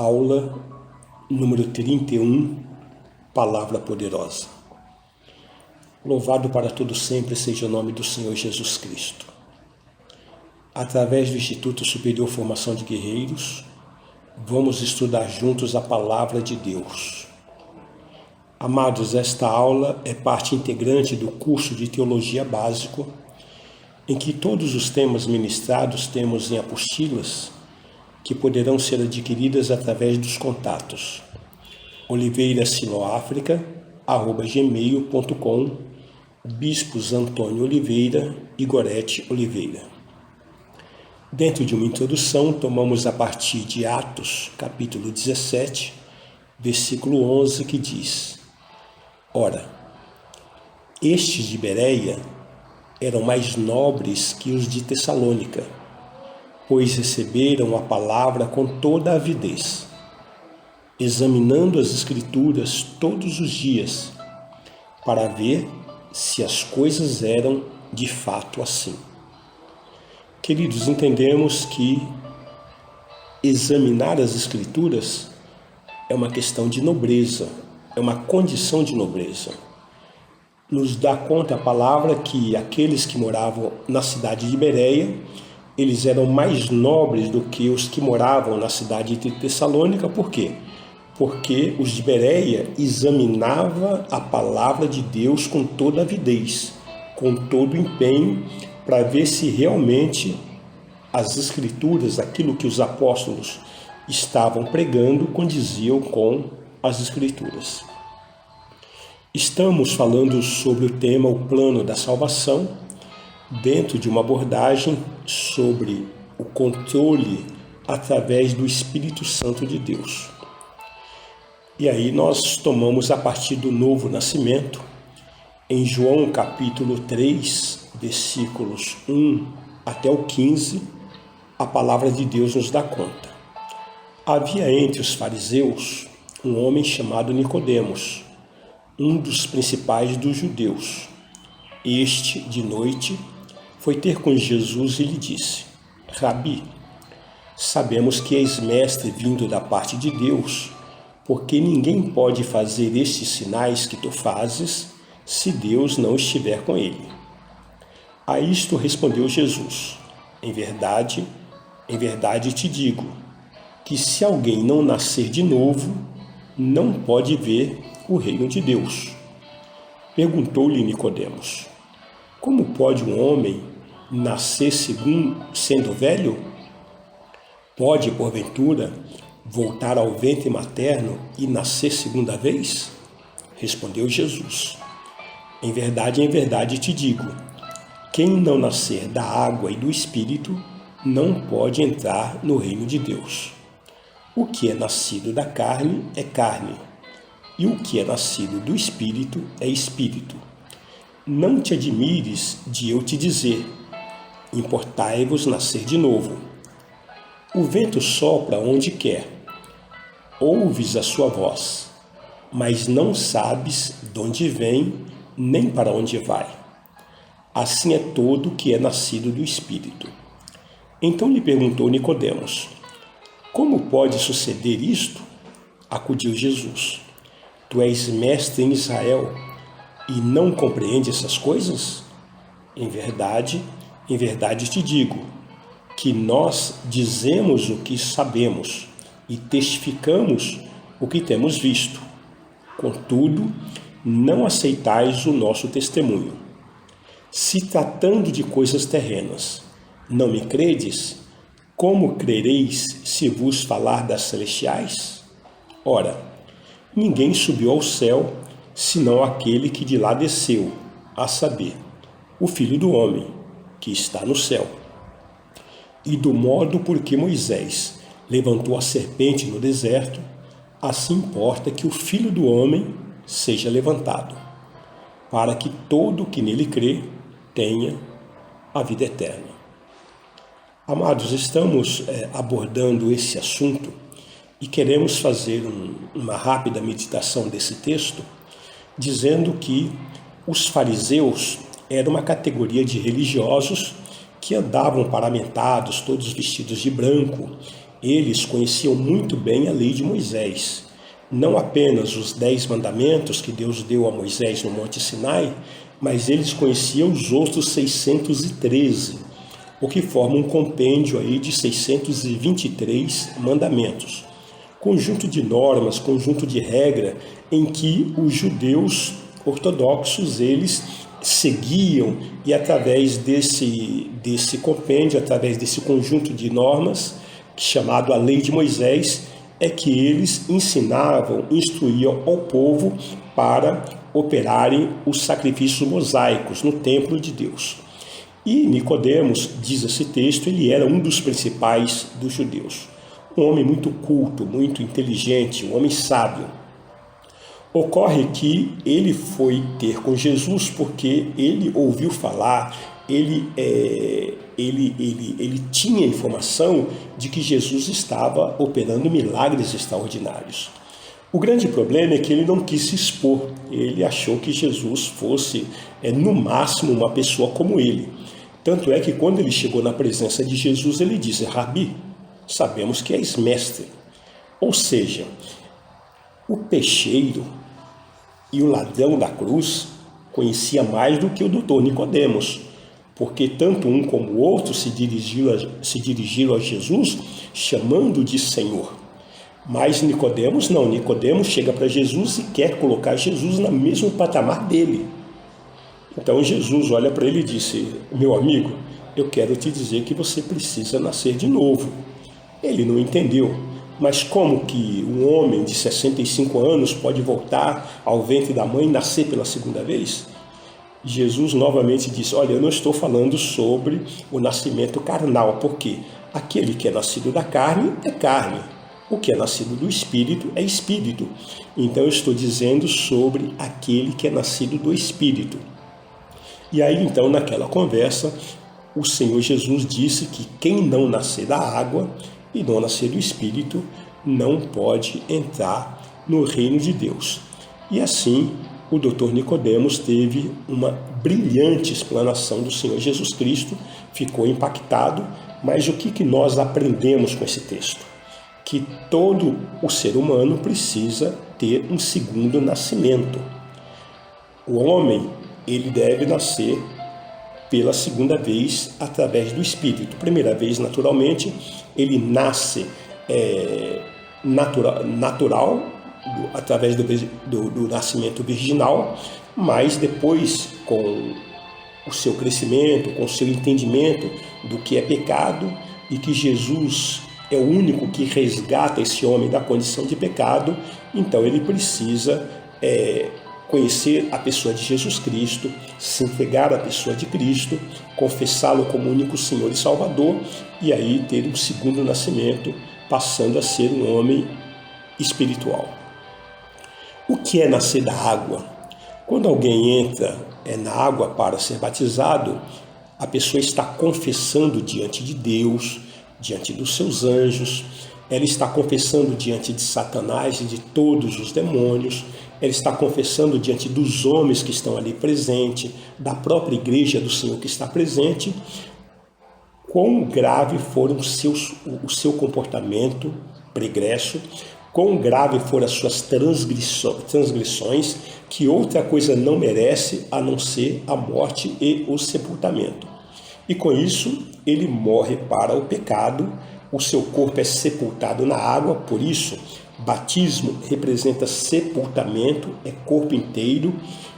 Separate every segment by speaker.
Speaker 1: Aula número 31, Palavra Poderosa. Louvado para todo sempre seja o nome do Senhor Jesus Cristo. Através do Instituto Superior Formação de Guerreiros, vamos estudar juntos a Palavra de Deus. Amados, esta aula é parte integrante do curso de Teologia Básico, em que todos os temas ministrados temos em apostilas que poderão ser adquiridas através dos contatos oliveirasiloafrica@gmail.com, Bispos Antônio Oliveira e Gorete Oliveira. Dentro de uma introdução, tomamos a partir de Atos, capítulo 17, versículo 11, que diz: Ora, estes de Bereia eram mais nobres que os de Tessalônica, pois receberam a palavra com toda a avidez, examinando as Escrituras todos os dias, para ver se as coisas eram de fato assim. Queridos, entendemos que examinar as Escrituras é uma questão de nobreza, é uma condição de nobreza. Nos dá conta a palavra que aqueles que moravam na cidade de Bereia, eles eram mais nobres do que os que moravam na cidade de Tessalônica. Por quê? Porque os de Bereia examinavam a palavra de Deus com toda avidez, com todo empenho, para ver se realmente as Escrituras, aquilo que os apóstolos estavam pregando, condiziam com as Escrituras. Estamos falando sobre o tema O Plano da Salvação, dentro de uma abordagem sobre o controle através do Espírito Santo de Deus. E aí nós tomamos a partir do novo nascimento, em João capítulo 3, versículos 1 até o 15, a palavra de Deus nos dá conta. Havia entre os fariseus um homem chamado Nicodemos, um dos principais dos judeus. Este, de noite, foi ter com Jesus e lhe disse: Rabi, sabemos que és mestre vindo da parte de Deus, porque ninguém pode fazer estes sinais que tu fazes se Deus não estiver com ele. A isto respondeu Jesus: em verdade te digo, que se alguém não nascer de novo, não pode ver o reino de Deus. Perguntou-lhe Nicodemos: como pode um homem nascer sendo velho? Pode, porventura, voltar ao ventre materno e nascer segunda vez? Respondeu Jesus: em verdade te digo, quem não nascer da água e do Espírito não pode entrar no reino de Deus. O que é nascido da carne é carne, e o que é nascido do Espírito é Espírito. Não te admires de eu te dizer: importai-vos nascer de novo. O vento sopra onde quer, ouves a sua voz, mas não sabes de onde vem nem para onde vai. Assim é todo que é nascido do Espírito. Então lhe perguntou Nicodemos: como pode suceder isto? Acudiu Jesus: tu és mestre em Israel e não compreende essas coisas? Em verdade te digo, que nós dizemos o que sabemos e testificamos o que temos visto. Contudo, não aceitais o nosso testemunho. Se tratando de coisas terrenas, não me credes, como crereis se vos falar das celestiais? Ora, ninguém subiu ao céu, senão aquele que de lá desceu, a saber, o Filho do Homem, que está no céu. E do modo por que Moisés levantou a serpente no deserto, assim importa que o Filho do Homem seja levantado, para que todo o que nele crê tenha a vida eterna. Amados, estamos abordando esse assunto e queremos fazer uma rápida meditação desse texto, dizendo que os fariseus eram uma categoria de religiosos que andavam paramentados, todos vestidos de branco, Eles conheciam muito bem a lei de Moisés, não apenas os 10 mandamentos que Deus deu a Moisés no Monte Sinai, mas eles conheciam os outros 613, o que forma um compêndio aí de 623 mandamentos. Conjunto de normas, conjunto de regra em que os judeus ortodoxos, eles seguiam, e através desse compêndio, através desse conjunto de normas, chamado a Lei de Moisés, é que eles ensinavam, instruíam ao povo para operarem os sacrifícios mosaicos no templo de Deus. E Nicodemos, diz esse texto, ele era um dos principais dos judeus. Um homem muito culto, muito inteligente, um homem sábio. Ocorre que ele foi ter com Jesus porque ele ouviu falar, ele tinha informação de que Jesus estava operando milagres extraordinários. O grande problema é que ele não quis se expor. Ele achou que Jesus fosse, no máximo, uma pessoa como ele. Tanto é que quando ele chegou na presença de Jesus, ele disse: Rabi, sabemos que és mestre. Ou seja, o peixeiro e o ladrão da cruz conhecia mais do que o doutor Nicodemos, porque tanto um como o outro se dirigiram a Jesus chamando de Senhor. Mas Nicodemos não. Nicodemos chega para Jesus e quer colocar Jesus no mesmo patamar dele. Então Jesus olha para ele e disse: meu amigo, eu quero te dizer que você precisa nascer de novo. Ele não entendeu. Mas como que um homem de 65 anos pode voltar ao ventre da mãe e nascer pela segunda vez? Jesus novamente disse: olha, eu não estou falando sobre o nascimento carnal, porque aquele que é nascido da carne é carne, o que é nascido do Espírito é Espírito. Então eu estou dizendo sobre aquele que é nascido do Espírito. E aí então naquela conversa o Senhor Jesus disse que quem não nascer da água e não nascer do Espírito não pode entrar no reino de Deus. E assim o doutor Nicodemos teve uma brilhante explanação do Senhor Jesus Cristo, ficou impactado. Mas o que nós aprendemos com esse texto? Que todo o ser humano precisa ter um segundo nascimento. O homem, ele deve nascer pela segunda vez através do Espírito. Primeira vez, naturalmente, ele nasce natural, através do nascimento virginal, mas depois, com o seu crescimento, com o seu entendimento do que é pecado e que Jesus é o único que resgata esse homem da condição de pecado, então ele precisa conhecer a pessoa de Jesus Cristo, se entregar à pessoa de Cristo, confessá-lo como único Senhor e Salvador, e aí ter um segundo nascimento, passando a ser um homem espiritual. O que é nascer da água? Quando alguém entra na água para ser batizado, a pessoa está confessando diante de Deus, diante dos seus anjos, ela está confessando diante de Satanás e de todos os demônios, ela está confessando diante dos homens que estão ali presentes, da própria igreja do Senhor que está presente, quão grave for o seu comportamento pregresso, quão grave foram as suas transgressões, que outra coisa não merece a não ser a morte e o sepultamento. E com isso, ele morre para o pecado, o seu corpo é sepultado na água, por isso, batismo representa sepultamento, é corpo inteiro,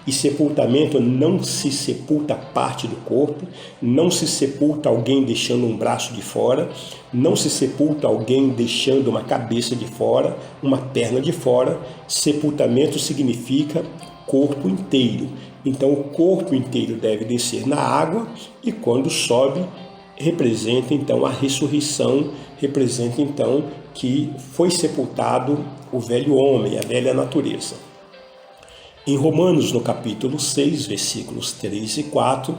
Speaker 1: e sepultamento não se sepulta parte do corpo, não se sepulta alguém deixando um braço de fora, não se sepulta alguém deixando uma cabeça de fora, uma perna de fora. Sepultamento significa corpo inteiro. Então o corpo inteiro deve descer na água e quando sobe, representa então a ressurreição, representa então que foi sepultado o velho homem, a velha natureza. Em Romanos, no capítulo 6, versículos 3 e 4,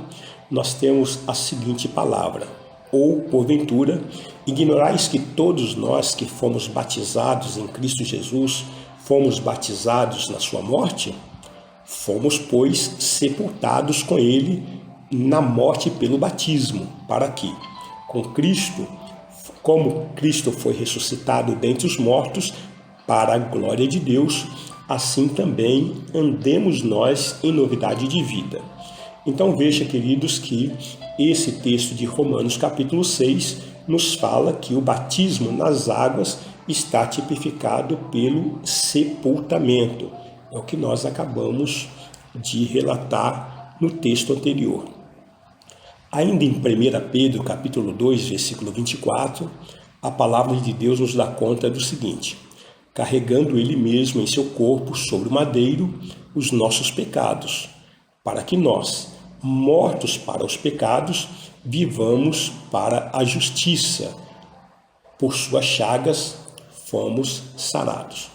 Speaker 1: nós temos a seguinte palavra: ou, porventura, ignorais que todos nós que fomos batizados em Cristo Jesus, fomos batizados na sua morte? Fomos, pois, sepultados com ele na morte pelo batismo, para que, com Cristo, Como Cristo foi ressuscitado dentre os mortos para a glória de Deus, assim também andemos nós em novidade de vida. Então veja, queridos, que esse texto de Romanos capítulo 6 nos fala que o batismo nas águas está tipificado pelo sepultamento. É o que nós acabamos de relatar no texto anterior. Ainda em 1 Pedro capítulo 2, versículo 24, a palavra de Deus nos dá conta do seguinte: carregando ele mesmo em seu corpo sobre o madeiro os nossos pecados, para que nós, mortos para os pecados, vivamos para a justiça. Por suas chagas fomos sarados.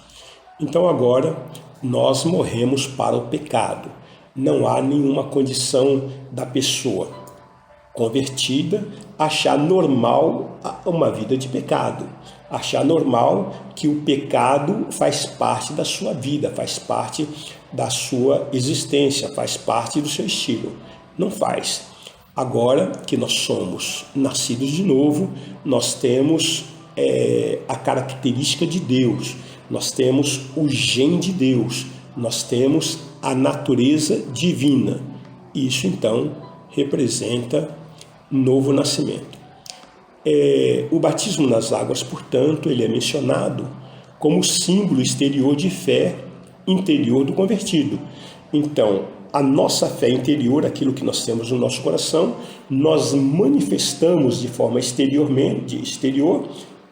Speaker 1: Então agora nós morremos para o pecado. Não há nenhuma condição da pessoa convertida achar normal uma vida de pecado, achar normal que o pecado faz parte da sua vida, faz parte da sua existência, faz parte do seu estilo. Não faz. Agora que nós somos nascidos de novo, nós temos a característica de Deus, nós temos o gene de Deus, nós temos a natureza divina. Isso então representa novo nascimento. O batismo nas águas, portanto, ele é mencionado como símbolo exterior de fé interior do convertido. Então, a nossa fé interior, aquilo que nós temos no nosso coração, nós manifestamos de forma exterior,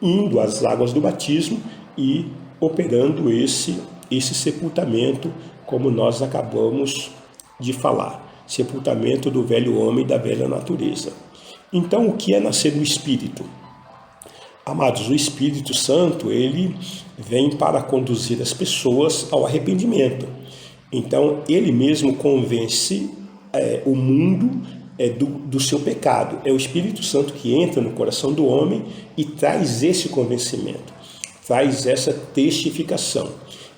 Speaker 1: indo às águas do batismo e operando esse sepultamento, como nós acabamos de falar. Sepultamento do velho homem e da velha natureza. Então, o que é nascer do Espírito? Amados, o Espírito Santo, ele vem para conduzir as pessoas ao arrependimento. Então, ele mesmo convence o mundo do seu pecado. É o Espírito Santo que entra no coração do homem e traz esse convencimento, traz essa testificação.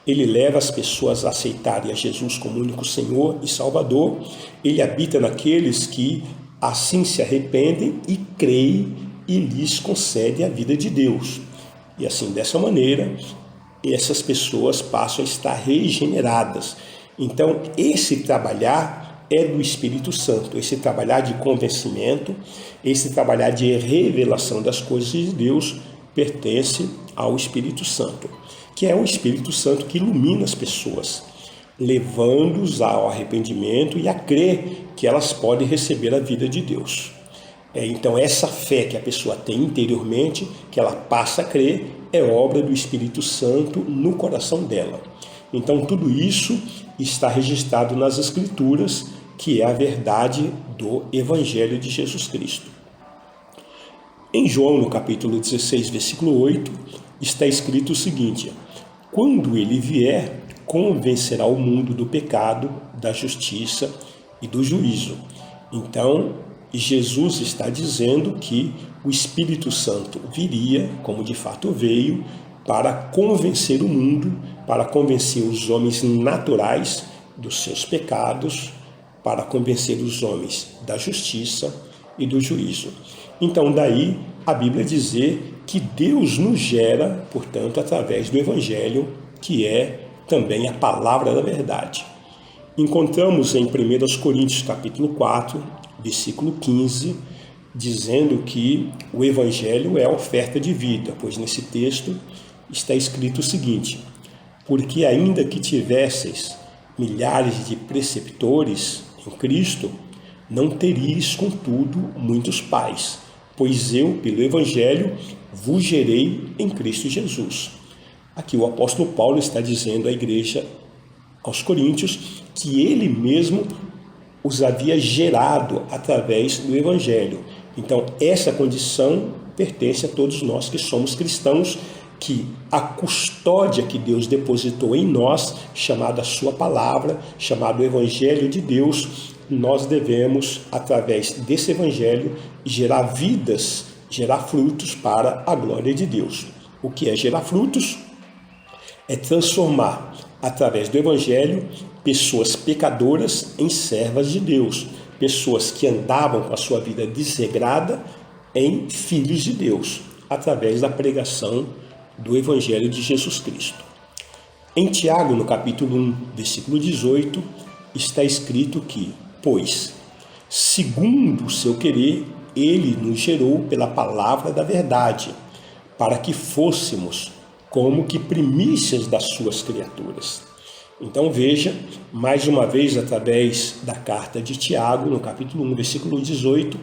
Speaker 1: Ele leva as pessoas a aceitarem a Jesus como único Senhor e Salvador. Ele habita naqueles que assim se arrependem e creem e lhes concede a vida de Deus. E assim, dessa maneira, essas pessoas passam a estar regeneradas. Então, esse trabalhar é do Espírito Santo, esse trabalhar de convencimento, esse trabalhar de revelação das coisas de Deus pertence ao Espírito Santo, que é o Espírito Santo que ilumina as pessoas, levando-os ao arrependimento e a crer que elas podem receber a vida de Deus. Então, essa fé que a pessoa tem interiormente, que ela passa a crer, é obra do Espírito Santo no coração dela. Então, tudo isso está registrado nas Escrituras, que é a verdade do Evangelho de Jesus Cristo. Em João, no capítulo 16, versículo 8, está escrito o seguinte: quando ele vier, convencerá o mundo do pecado, da justiça e do juízo. Então, Jesus está dizendo que o Espírito Santo viria, como de fato veio, para convencer o mundo, para convencer os homens naturais dos seus pecados, para convencer os homens da justiça e do juízo. Então, daí a Bíblia dizer que Deus nos gera, portanto, através do Evangelho, que é também a palavra da verdade. Encontramos em 1 Coríntios capítulo 4, versículo 15, dizendo que o Evangelho é a oferta de vida, pois nesse texto está escrito o seguinte: porque ainda que tivesseis milhares de preceptores em Cristo, não teríeis, contudo, muitos pais, pois eu, pelo Evangelho, vos gerei em Cristo Jesus. Aqui o apóstolo Paulo está dizendo à igreja, aos coríntios, que ele mesmo os havia gerado através do Evangelho. Então, essa condição pertence a todos nós que somos cristãos, que a custódia que Deus depositou em nós, chamada sua palavra, chamado Evangelho de Deus, nós devemos, através desse Evangelho, gerar vidas, gerar frutos para a glória de Deus. O que é gerar frutos? É transformar, através do Evangelho, pessoas pecadoras em servas de Deus, pessoas que andavam com a sua vida desregrada em filhos de Deus. através da pregação do Evangelho de Jesus Cristo. Em Tiago, no capítulo 1, versículo 18, está escrito que, pois, segundo o seu querer, ele nos gerou pela palavra da verdade, para que fôssemos como que primícias das suas criaturas. Então veja, mais uma vez, através da carta de Tiago, no capítulo 1, versículo 18,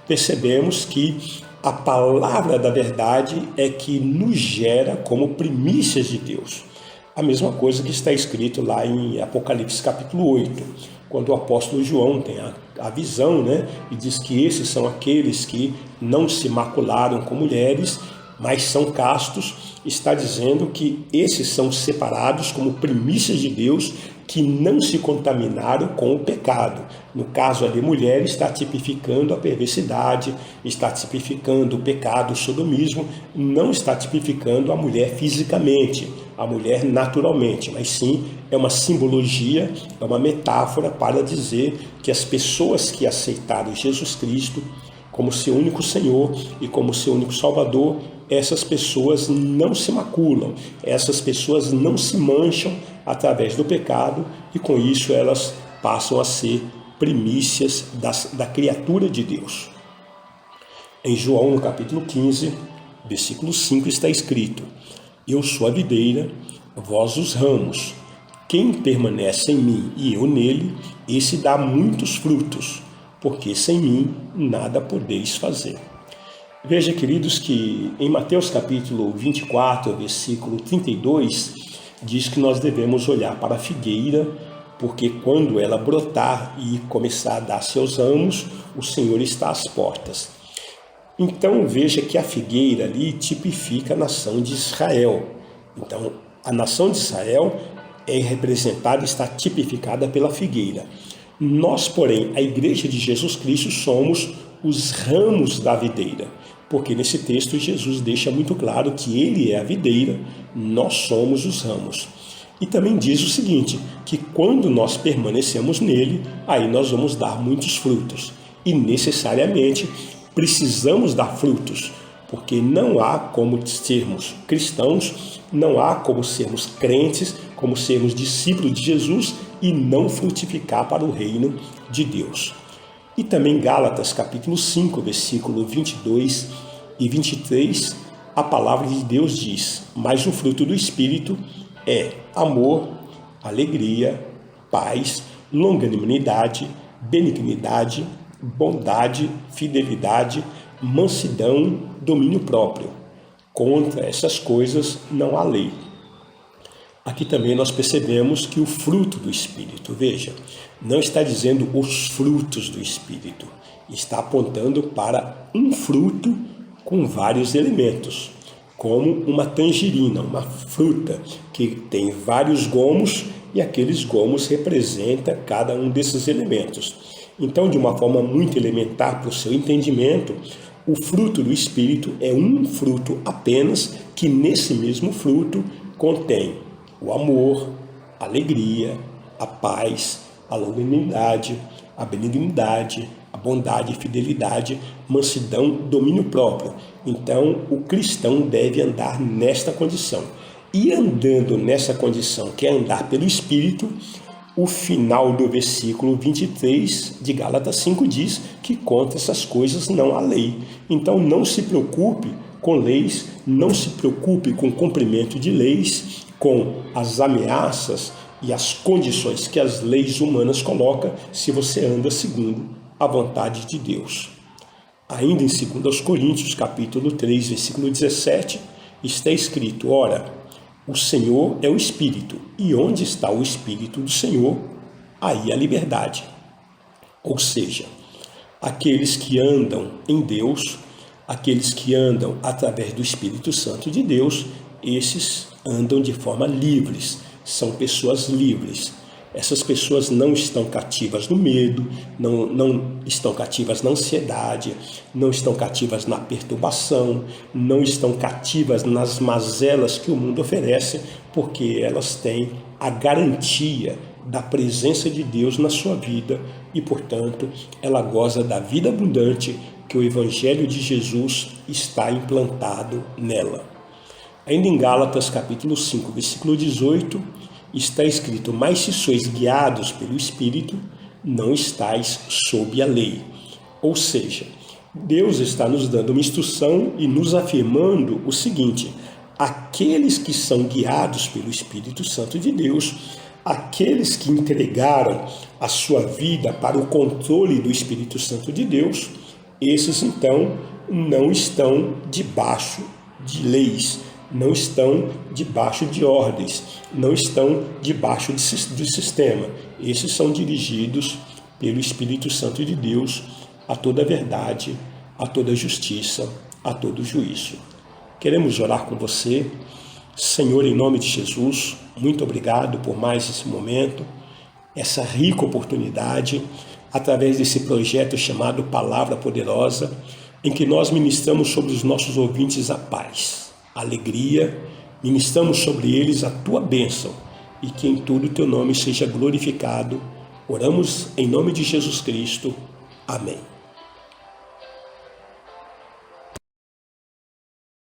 Speaker 1: percebemos que a palavra da verdade é que nos gera como primícias de Deus. A mesma coisa que está escrito lá em Apocalipse capítulo 8, quando o apóstolo João tem a visão, né, e diz que esses são aqueles que não se macularam com mulheres, mas são castos, está dizendo que esses são separados como primícias de Deus, que não se contaminaram com o pecado. No caso ali, mulher está tipificando a perversidade, está tipificando o pecado, o sodomismo, não está tipificando a mulher fisicamente, a mulher naturalmente, mas sim é uma simbologia, é uma metáfora para dizer que as pessoas que aceitaram Jesus Cristo como seu único Senhor e como seu único Salvador, essas pessoas não se maculam, essas pessoas não se mancham através do pecado e com isso elas passam a ser primícias da criatura de Deus. Em João, no capítulo 15, versículo 5, está escrito: eu sou a videira, vós os ramos. Quem permanece em mim e eu nele, esse dá muitos frutos, porque sem mim nada podeis fazer. Veja, queridos, que em Mateus capítulo 24, versículo 32, diz que nós devemos olhar para a figueira, porque quando ela brotar e começar a dar seus ramos, o Senhor está às portas. Então veja que a figueira ali tipifica a nação de Israel. Então a nação de Israel é representada, está tipificada pela figueira. Nós, porém, a Igreja de Jesus Cristo, somos os ramos da videira, porque nesse texto Jesus deixa muito claro que Ele é a videira, nós somos os ramos. E também diz o seguinte, que quando nós permanecemos nele, aí nós vamos dar muitos frutos. E necessariamente precisamos dar frutos, porque não há como sermos cristãos, não há como sermos crentes, como sermos discípulos de Jesus e não frutificar para o reino de Deus. E também Gálatas capítulo 5, versículo 22 e 23, a palavra de Deus diz: mas o fruto do Espírito é amor, alegria, paz, longanimidade, benignidade, bondade, fidelidade, mansidão, domínio próprio. Contra essas coisas não há lei. Aqui também nós percebemos que o fruto do Espírito, veja, não está dizendo os frutos do Espírito, está apontando para um fruto com vários elementos, como uma tangerina, uma fruta que tem vários gomos e aqueles gomos representam cada um desses elementos. Então, de uma forma muito elementar para o seu entendimento, o fruto do Espírito é um fruto apenas que nesse mesmo fruto contém o amor, a alegria, a paz, a longanimidade, a benignidade, a bondade, a fidelidade, mansidão, domínio próprio. Então, o cristão deve andar nesta condição. E andando nessa condição, que é andar pelo Espírito, o final do versículo 23 de Gálatas 5 diz que contra essas coisas não há lei. Então, não se preocupe com leis, não se preocupe com o cumprimento de leis, com as ameaças e as condições que as leis humanas colocam, se você anda segundo a vontade de Deus. Ainda em 2 Coríntios, capítulo 3, versículo 17, está escrito: ora, o Senhor é o Espírito, e onde está o Espírito do Senhor, aí a liberdade. Ou seja, aqueles que andam em Deus, aqueles que andam através do Espírito Santo de Deus, esses andam de forma livres, são pessoas livres. Essas pessoas não estão cativas no medo, não estão cativas na ansiedade, não estão cativas na perturbação, não estão cativas nas mazelas que o mundo oferece, porque elas têm a garantia da presença de Deus na sua vida e, portanto, ela goza da vida abundante, que o Evangelho de Jesus está implantado nela. Ainda em Gálatas capítulo 5, versículo 18, está escrito: mas se sois guiados pelo Espírito, não estáis sob a lei. Ou seja, Deus está nos dando uma instrução e nos afirmando o seguinte: aqueles que são guiados pelo Espírito Santo de Deus, aqueles que entregaram a sua vida para o controle do Espírito Santo de Deus, esses então não estão debaixo de leis, não estão debaixo de ordens, não estão debaixo do sistema. Esses são dirigidos pelo Espírito Santo de Deus a toda a verdade, a toda a justiça, a todo o juízo. Queremos orar com você. Senhor, em nome de Jesus, muito obrigado por mais esse momento, essa rica oportunidade, através desse projeto chamado Palavra Poderosa, em que nós ministramos sobre os nossos ouvintes a paz, a alegria, ministramos sobre eles a tua bênção e que em tudo o teu nome seja glorificado. Oramos em nome de Jesus Cristo. Amém.